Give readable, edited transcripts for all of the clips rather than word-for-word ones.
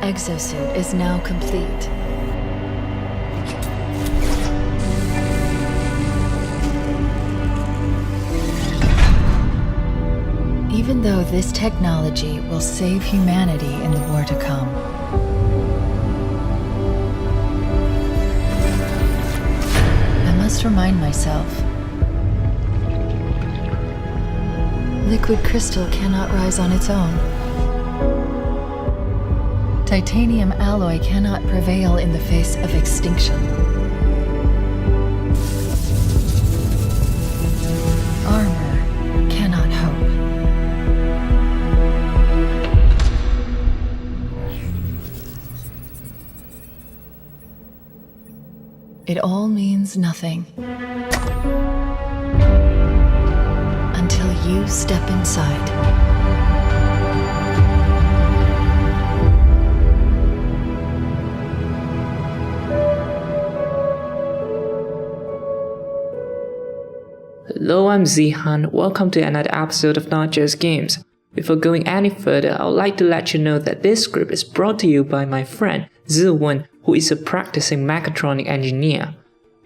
exosuit is now complete. Even though this technology will save humanity in the war to come, I must remind myself, liquid crystal cannot rise on its own. Titanium alloy cannot prevail in the face of extinction. Armor cannot hope. It all means nothing until you step inside. Hello, I'm Zihan. Welcome to another episode of Not Just Games. Before going any further, I would like to let you know that this script is brought to you by my friend Ziwen, who is a practicing mechatronic engineer.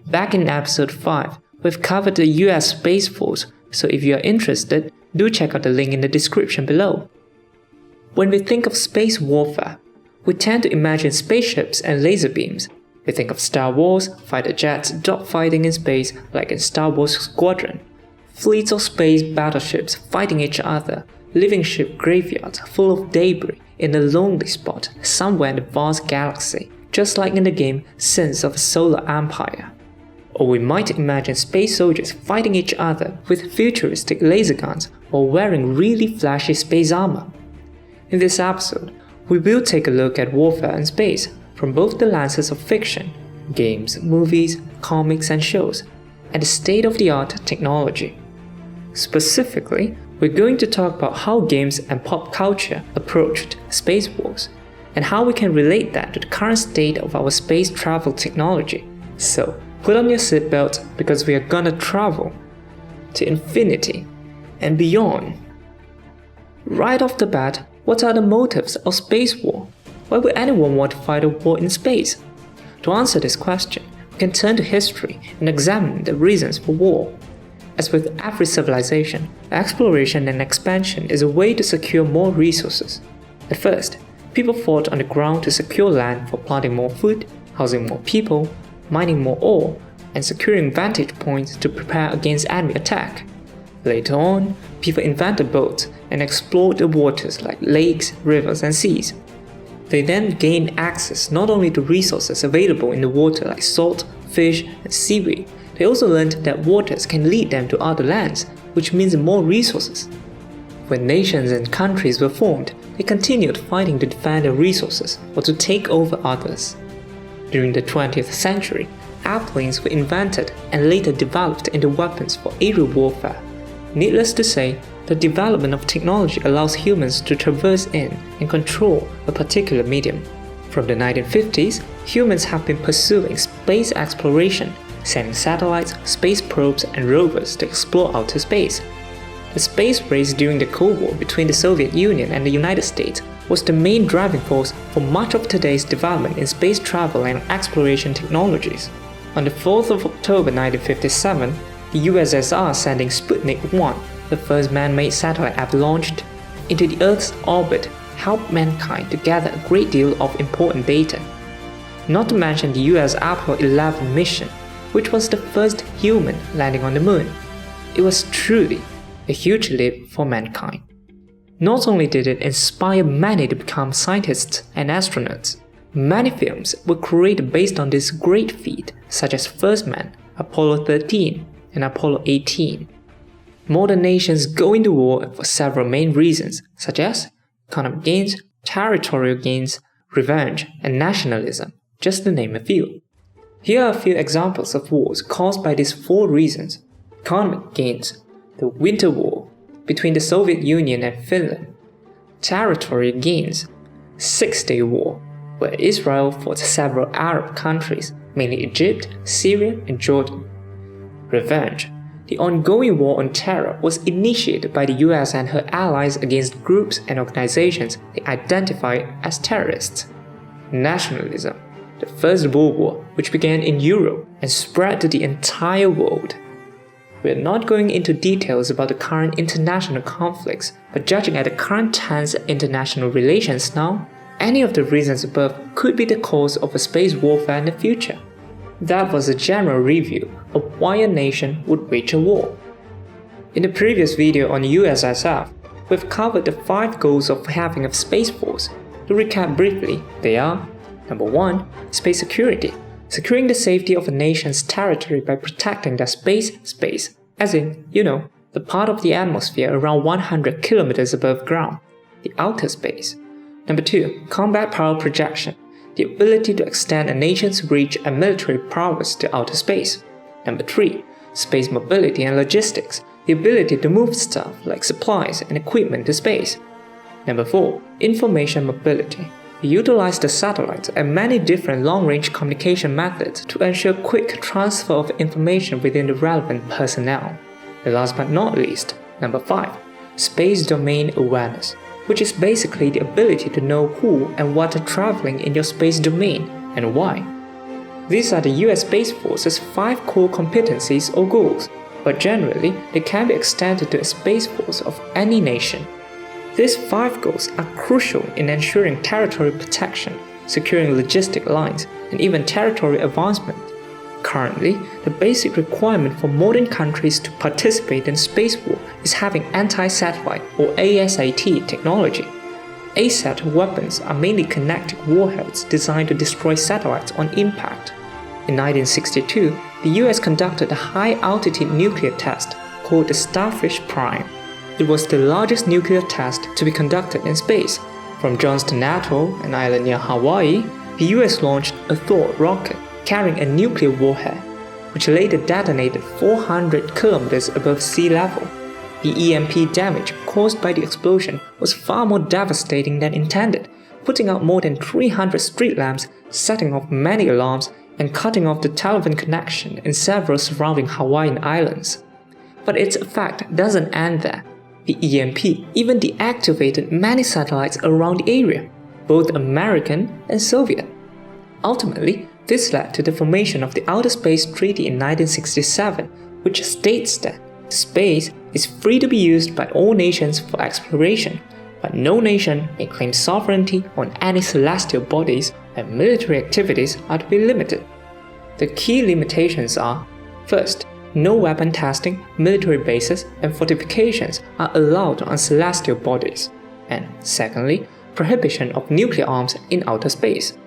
Back in episode 5, we've covered the US Space Force, so if you are interested, do check out the link in the description below. When we think of space warfare, we tend to imagine spaceships and laser beams. We think of Star Wars, fighter jets dogfighting in space like in Star Wars Squadron, fleets of space battleships fighting each other, living ship graveyards full of debris in a lonely spot somewhere in the vast galaxy, just like in the game Sins of a Solar Empire. Or we might imagine space soldiers fighting each other with futuristic laser guns or wearing really flashy space armor. In this episode, we will take a look at warfare in space from both the lenses of fiction, games, movies, comics and shows, and the state-of-the-art technology. Specifically, we're going to talk about how games and pop culture approached space wars, and how we can relate that to the current state of our space travel technology. So, put on your seatbelt because we are gonna travel to infinity and beyond. Right off the bat, what are the motives of space war? Why would anyone want to fight a war in space? To answer this question, we can turn to history and examine the reasons for war. As with every civilization, exploration and expansion is a way to secure more resources. At first, people fought on the ground to secure land for planting more food, housing more people, mining more ore, and securing vantage points to prepare against enemy attack. Later on, people invented boats and explored the waters like lakes, rivers, and seas. They then gained access not only to resources available in the water like salt, fish, and seaweed, they also learned that waters can lead them to other lands, which means more resources. When nations and countries were formed, they continued fighting to defend their resources or to take over others. During the 20th century, airplanes were invented and later developed into weapons for aerial warfare. Needless to say, the development of technology allows humans to traverse in and control a particular medium. From the 1950s, humans have been pursuing space exploration, sending satellites, space probes, and rovers to explore outer space. The space race during the Cold War between the Soviet Union and the United States was the main driving force for much of today's development in space travel and exploration technologies. On the 4th of October 1957, the USSR sending Sputnik 1, the first man-made satellite ever launched, into the Earth's orbit helped mankind to gather a great deal of important data. Not to mention the US Apollo 11 mission, which was the first human landing on the moon. It was truly a huge leap for mankind. Not only did it inspire many to become scientists and astronauts, many films were created based on this great feat, such as First Man, Apollo 13, and Apollo 18. Modern nations go into war for several main reasons, such as economic gains, territorial gains, revenge, and nationalism, just to name a few. Here are a few examples of wars caused by these four reasons. Economic gains: the Winter War between the Soviet Union and Finland. Territorial gains: Six-Day War, where Israel fought several Arab countries, mainly Egypt, Syria, and Jordan. Revenge: the ongoing war on terror was initiated by the US and her allies against groups and organizations they identify as terrorists. nationalism. The First World War, which began in Europe and spread to the entire world. We are not going into details about the current international conflicts, but judging at the current tense international relations now, any of the reasons above could be the cause of a space warfare in the future. That was a general review of why a nation would wage a war. In the previous video on USSF, we've covered the 5 goals of having a space force. To recap briefly, they are: Number 1. Space security. Securing the safety of a nation's territory by protecting their space, as in, the part of the atmosphere around 100 kilometers above ground, the outer space. Number 2. Combat power projection. The ability to extend a nation's reach and military prowess to outer space. Number 3. Space mobility and logistics. The ability to move stuff like supplies and equipment to space. Number 4. Information mobility. Utilize the satellites and many different long-range communication methods to ensure quick transfer of information within the relevant personnel. And last but not least, number 5. Space domain awareness, which is basically the ability to know who and what are traveling in your space domain and why. These are the US Space Force's 5 core competencies or goals, but generally they can be extended to a space force of any nation. These 5 goals are crucial in ensuring territory protection, securing logistic lines, and even territory advancement. Currently, the basic requirement for modern countries to participate in space war is having anti-satellite or ASAT technology. ASAT weapons are mainly kinetic warheads designed to destroy satellites on impact. In 1962, the US conducted a high-altitude nuclear test called the Starfish Prime. It was the largest nuclear test to be conducted in space. From Johnston Atoll, an island near Hawaii, the US launched a Thor rocket carrying a nuclear warhead, which later detonated 400 kilometers above sea level. The EMP damage caused by the explosion was far more devastating than intended, putting out more than 300 street lamps, setting off many alarms, and cutting off the telephone connection in several surrounding Hawaiian islands. But its effect doesn't end there. The EMP even deactivated many satellites around the area, both American and Soviet. Ultimately, this led to the formation of the Outer Space Treaty in 1967, which states that space is free to be used by all nations for exploration, but no nation may claim sovereignty on any celestial bodies, and military activities are to be limited. The key limitations are: first, no weapon testing, military bases, and fortifications are allowed on celestial bodies. And secondly, prohibition of nuclear arms in outer space.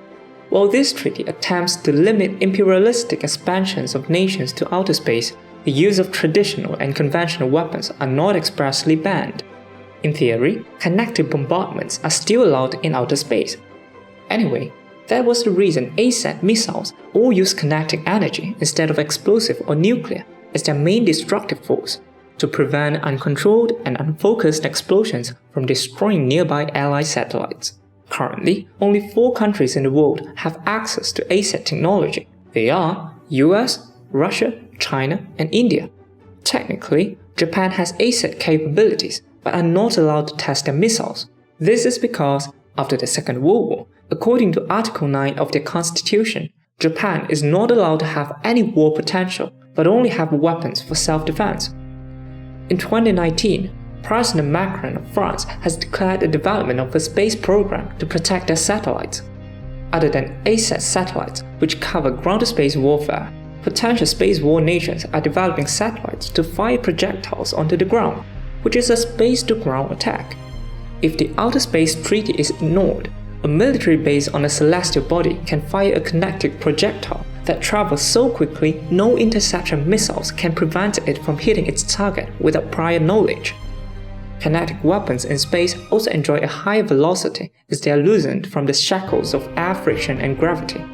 While this treaty attempts to limit imperialistic expansions of nations to outer space, the use of traditional and conventional weapons are not expressly banned. In theory, kinetic bombardments are still allowed in outer space. Anyway, that was the reason ASAT missiles all use kinetic energy instead of explosive or nuclear as their main destructive force, to prevent uncontrolled and unfocused explosions from destroying nearby Allied satellites. Currently, only 4 countries in the world have access to ASAT technology. They are US, Russia, China, and India. Technically, Japan has ASAT capabilities, but are not allowed to test their missiles. This is because, after the Second World War, according to Article 9 of their constitution, Japan is not allowed to have any war potential, but only have weapons for self-defense. In 2019, President Macron of France has declared the development of a space program to protect their satellites. Other than ASAT satellites, which cover ground-to-space warfare, potential space war nations are developing satellites to fire projectiles onto the ground, which is a space-to-ground attack. If the Outer Space Treaty is ignored, a military base on a celestial body can fire a kinetic projectile that travels so quickly no interception missiles can prevent it from hitting its target without prior knowledge. Kinetic weapons in space also enjoy a higher velocity as they are loosened from the shackles of air friction and gravity.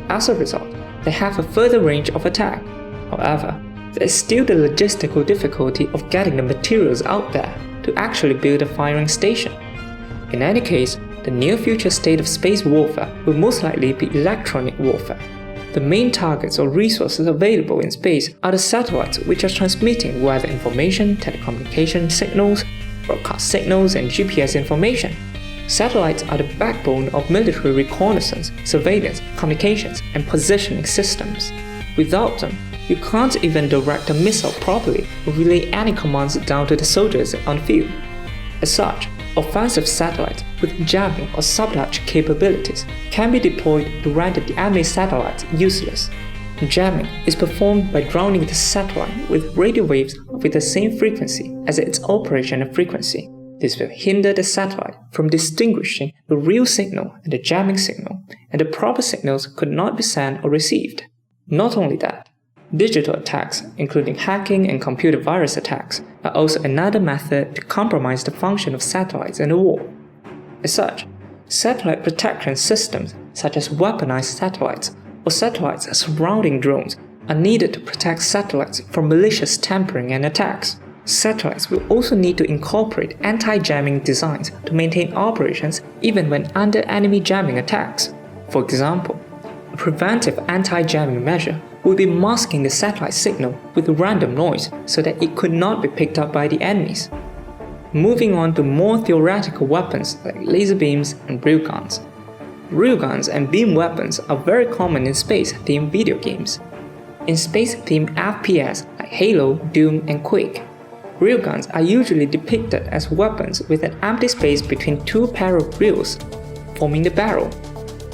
As a result, they have a further range of attack. However, there is still the logistical difficulty of getting the materials out there to actually build a firing station. In any case, the near future state of space warfare will most likely be electronic warfare. The main targets or resources available in space are the satellites which are transmitting weather information, telecommunication signals, broadcast signals, and GPS information. Satellites are the backbone of military reconnaissance, surveillance, communications, and positioning systems. Without them, you can't even direct a missile properly or relay any commands down to the soldiers on the field. As such, offensive satellites with jamming or sabotage capabilities can be deployed to render the enemy satellites useless. Jamming is performed by drowning the satellite with radio waves with the same frequency as its operational frequency. This will hinder the satellite from distinguishing the real signal and the jamming signal, and the proper signals could not be sent or received. Not only that, digital attacks, including hacking and computer virus attacks, are also another method to compromise the function of satellites in the war. As such, satellite protection systems such as weaponized satellites or satellites surrounding drones are needed to protect satellites from malicious tampering and attacks. Satellites will also need to incorporate anti-jamming designs to maintain operations even when under enemy jamming attacks. For example, a preventive anti-jamming measure would be masking the satellite signal with random noise so that it could not be picked up by the enemies. Moving on to more theoretical weapons like laser beams and railguns. Railguns and beam weapons are very common in space-themed video games. In space-themed FPS like Halo, Doom, and Quake, railguns are usually depicted as weapons with an empty space between two pair of rails, forming the barrel.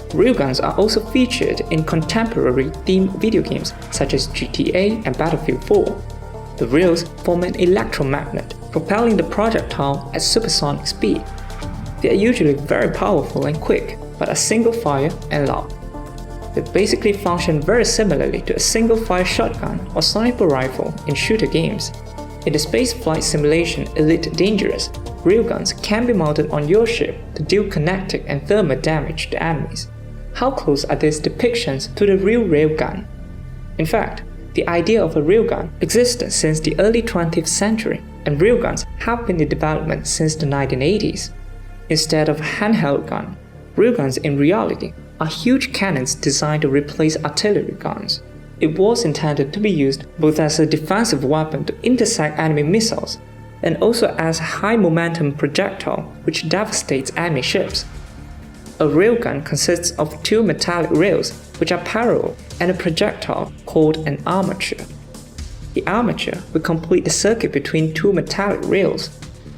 Railguns are also featured in contemporary themed video games such as GTA and Battlefield 4. The rails form an electromagnet, propelling the projectile at supersonic speed. They are usually very powerful and quick, but are single fire and loud. They basically function very similarly to a single fire shotgun or sniper rifle in shooter games. In the spaceflight simulation Elite Dangerous, railguns can be mounted on your ship to deal kinetic and thermal damage to enemies. How close are these depictions to the real railgun? In fact, the idea of a railgun existed since the early 20th century, and railguns have been in development since the 1980s. Instead of a handheld gun, railguns in reality are huge cannons designed to replace artillery guns. It was intended to be used both as a defensive weapon to intercept enemy missiles, and also as a high-momentum projectile which devastates enemy ships. A railgun consists of two metallic rails which are parallel and a projectile called an armature. The armature will complete the circuit between two metallic rails,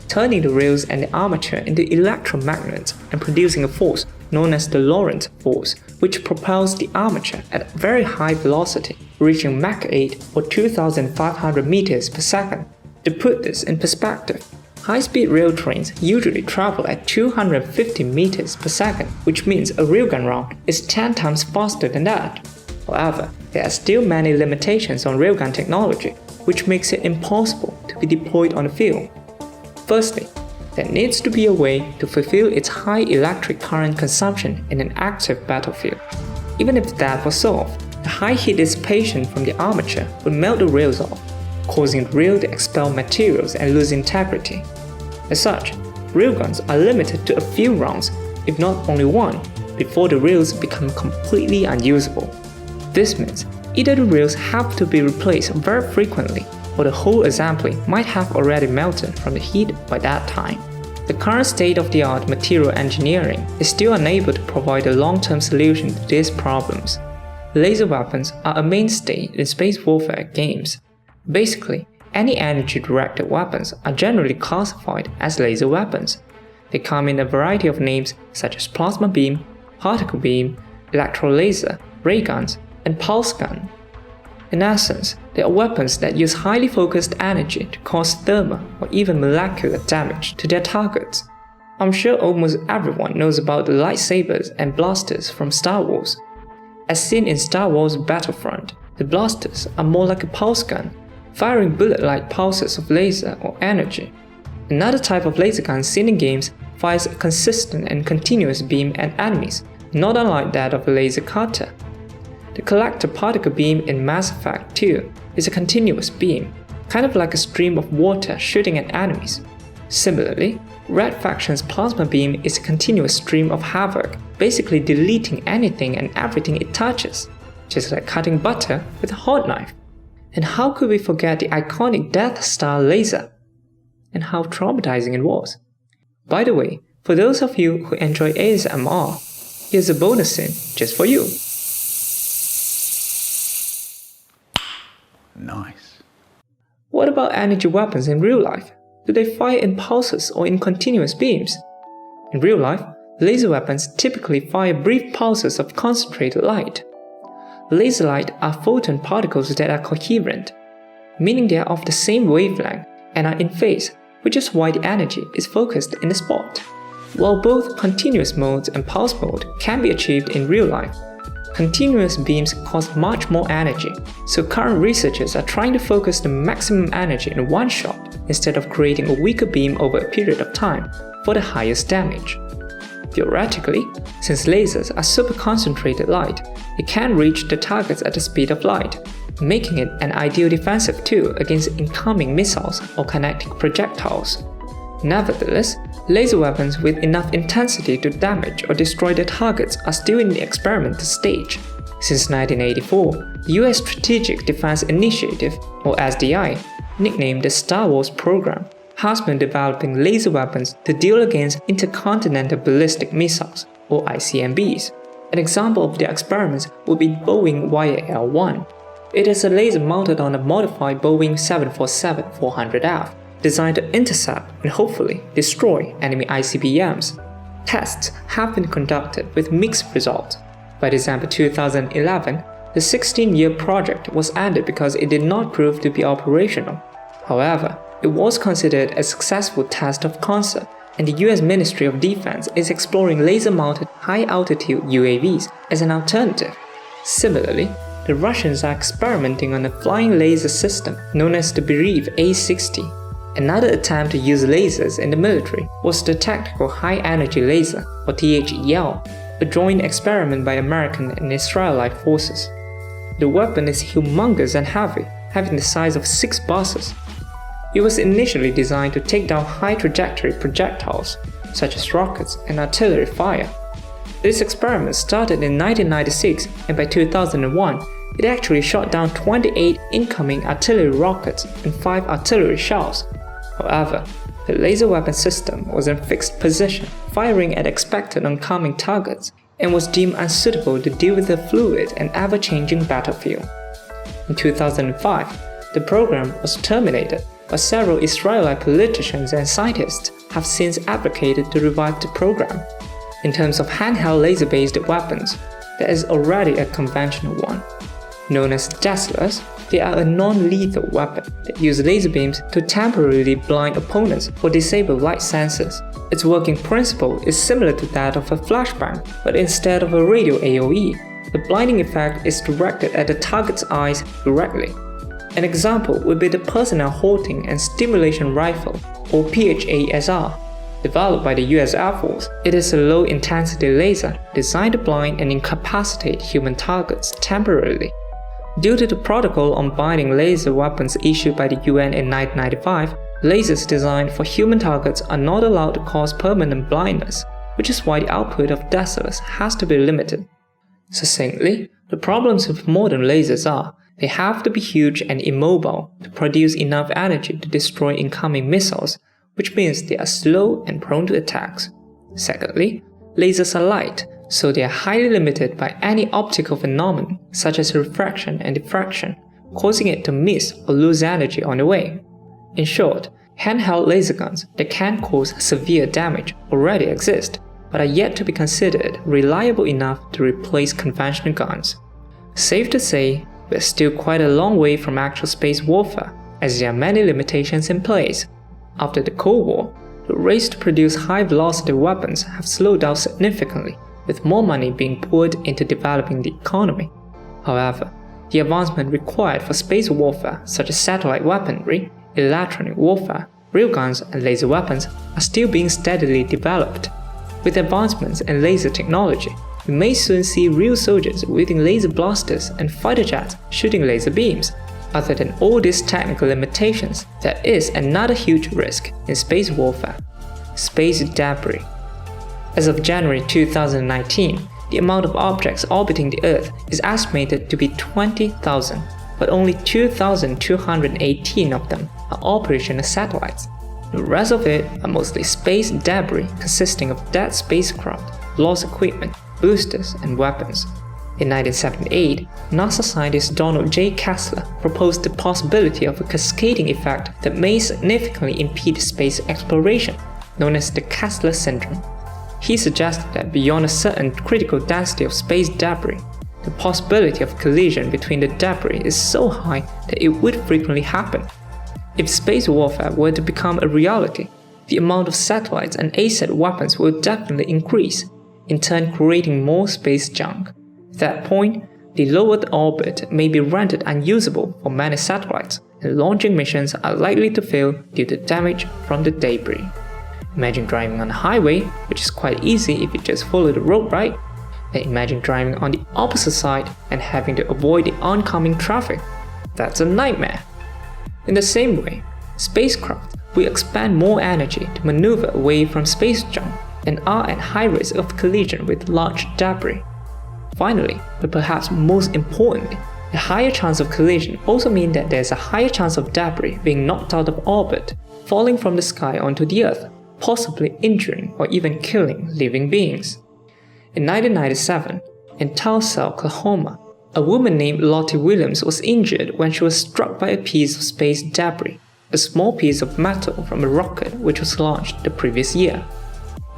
turning the rails and the armature into electromagnets and producing a force known as the Lorentz force, which propels the armature at a very high velocity, reaching Mach 8 or 2,500 meters per second. To put this in perspective, high-speed rail trains usually travel at 250 meters per second, which means a railgun round is 10 times faster than that. However, there are still many limitations on railgun technology, which makes it impossible to be deployed on the field. Firstly, there needs to be a way to fulfill its high electric current consumption in an active battlefield. Even if that was solved, the high heat dissipation from the armature would melt the rails off, causing the rail to expel materials and lose integrity. As such, railguns are limited to a few rounds, if not only one, before the rails become completely unusable. This means either the rails have to be replaced very frequently, or the whole assembly might have already melted from the heat by that time. The current state-of-the-art material engineering is still unable to provide a long-term solution to these problems. Laser weapons are a mainstay in space warfare games. Basically, any energy-directed weapons are generally classified as laser weapons. They come in a variety of names such as plasma beam, particle beam, electrolaser, ray guns, and pulse gun. In essence, they are weapons that use highly focused energy to cause thermal or even molecular damage to their targets. I'm sure almost everyone knows about the lightsabers and blasters from Star Wars. As seen in Star Wars Battlefront, the blasters are more like a pulse gun, firing bullet-like pulses of laser or energy. Another type of laser gun seen in games fires a consistent and continuous beam at enemies, not unlike that of a laser cutter. The collector particle beam in Mass Effect 2 is a continuous beam, kind of like a stream of water shooting at enemies. Similarly, Red Faction's plasma beam is a continuous stream of havoc, basically deleting anything and everything it touches, just like cutting butter with a hot knife. And how could we forget the iconic Death Star laser? And how traumatizing it was. By the way, For those of you who enjoy ASMR, here's a bonus scene just for you. Nice. What about energy weapons in real life? Do they fire in pulses or in continuous beams? In real life, laser weapons typically fire brief pulses of concentrated light. Laser light are photon particles that are coherent, meaning they are of the same wavelength and are in phase, which is why the energy is focused in the spot. While both continuous modes and pulse mode can be achieved in real life, continuous beams cost much more energy, so current researchers are trying to focus the maximum energy in one shot instead of creating a weaker beam over a period of time for the highest damage. Theoretically, since lasers are super concentrated light, it can reach the targets at the speed of light, making it an ideal defensive tool against incoming missiles or kinetic projectiles. Nevertheless, laser weapons with enough intensity to damage or destroy the targets are still in the experimental stage. Since 1984, the US Strategic Defense Initiative, or SDI, nicknamed the Star Wars program, has been developing laser weapons to deal against intercontinental ballistic missiles, or ICBMs. An example of their experiments would be Boeing YAL-1. It is a laser mounted on a modified Boeing 747-400F, designed to intercept and hopefully destroy enemy ICBMs. Tests have been conducted with mixed results. By December 2011, the 16-year project was ended because it did not prove to be operational. However, it was considered a successful test of concept, and the US Ministry of Defense is exploring laser-mounted high-altitude UAVs as an alternative. Similarly, the Russians are experimenting on a flying laser system known as the Bereev A-60. Another attempt to use lasers in the military was the Tactical High Energy Laser, or THEL, a joint experiment by American and Israeli forces. The weapon is humongous and heavy, having the size of 6 buses. It was initially designed to take down high-trajectory projectiles, such as rockets and artillery fire. This experiment started in 1996, and by 2001, it actually shot down 28 incoming artillery rockets and 5 artillery shells. However, the laser weapon system was in fixed position, firing at expected oncoming targets, and was deemed unsuitable to deal with the fluid and ever-changing battlefield. In 2005, the program was terminated, but several Israeli politicians and scientists have since advocated to revive the program. In terms of handheld laser-based weapons, there is already a conventional one. Known as Teslas, they are a non-lethal weapon that use laser beams to temporarily blind opponents or disable light sensors. Its working principle is similar to that of a flashbang, but instead of a radio AoE, the blinding effect is directed at the target's eyes directly. An example would be the Personnel Halting and Stimulation Rifle, or PHASR. Developed by the US Air Force, it is a low-intensity laser designed to blind and incapacitate human targets temporarily. Due to the Protocol on Binding Laser Weapons issued by the UN in 1995, lasers designed for human targets are not allowed to cause permanent blindness, which is why the output of Teslas has to be limited. Succinctly, the problems with modern lasers are they have to be huge and immobile to produce enough energy to destroy incoming missiles, which means they are slow and prone to attacks. Secondly, lasers are light, so they are highly limited by any optical phenomenon such as refraction and diffraction, causing it to miss or lose energy on the way. In short, handheld laser guns that can cause severe damage already exist, but are yet to be considered reliable enough to replace conventional guns. Safe to say, we're still quite a long way from actual space warfare, as there are many limitations in place. After the Cold War, the race to produce high-velocity weapons have slowed down significantly, with more money being poured into developing the economy. However, the advancement required for space warfare, such as satellite weaponry, electronic warfare, railguns, and laser weapons, are still being steadily developed. With advancements in laser technology, we may soon see real soldiers wielding laser blasters and fighter jets shooting laser beams. Other than all these technical limitations, there is another huge risk in space warfare: space debris. As of January 2019, the amount of objects orbiting the Earth is estimated to be 20,000, but only 2,218 of them are operational satellites. The rest of it are mostly space debris consisting of dead spacecraft, lost equipment, boosters, and weapons. In 1978, NASA scientist Donald J. Kessler proposed the possibility of a cascading effect that may significantly impede space exploration, known as the Kessler syndrome. He suggested that beyond a certain critical density of space debris, the possibility of collision between the debris is so high that it would frequently happen. If space warfare were to become a reality, the amount of satellites and ASAT weapons will definitely increase, in turn creating more space junk. At that point, the lowered orbit may be rendered unusable for many satellites, and launching missions are likely to fail due to damage from the debris. Imagine driving on a highway, which is quite easy if you just follow the road right, and imagine driving on the opposite side and having to avoid the oncoming traffic. That's a nightmare. In the same way, spacecraft will expend more energy to maneuver away from space junk and are at high risk of collision with large debris. Finally, but perhaps most importantly, the higher chance of collision also means that there's a higher chance of debris being knocked out of orbit, falling from the sky onto the Earth, possibly injuring or even killing living beings. In 1997, in Tulsa, Oklahoma, a woman named Lottie Williams was injured when she was struck by a piece of space debris, a small piece of metal from a rocket which was launched the previous year.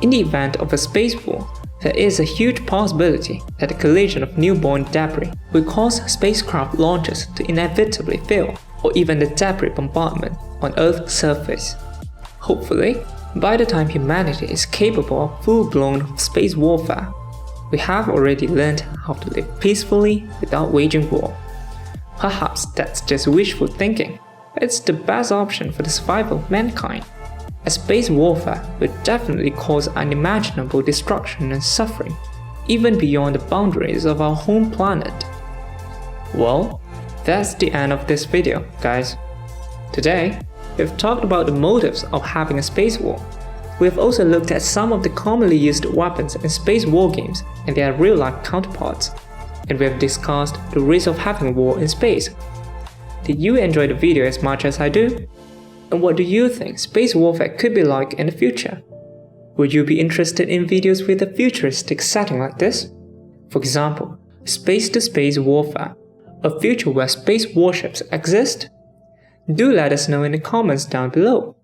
In the event of a space war, there is a huge possibility that the collision of newborn debris will cause spacecraft launches to inevitably fail, or even the debris bombardment on Earth's surface. Hopefully, by the time humanity is capable of full-blown space warfare, we have already learned how to live peacefully without waging war. Perhaps that's just wishful thinking, but it's the best option for the survival of mankind, as space warfare would definitely cause unimaginable destruction and suffering, even beyond the boundaries of our home planet. Well, that's the end of this video, guys. Today, we've talked about the motives of having a space war. We have also looked at some of the commonly used weapons in space war games and their real-life counterparts, and we have discussed the risk of having war in space. Did you enjoy the video as much as I do? And what do you think space warfare could be like in the future? Would you be interested in videos with a futuristic setting like this? For example, space-to-space warfare, a future where space warships exist? Do let us know in the comments down below.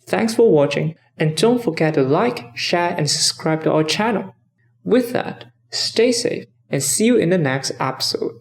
Thanks for watching, and don't forget to like, share, and subscribe to our channel. With that, stay safe and see you in the next episode.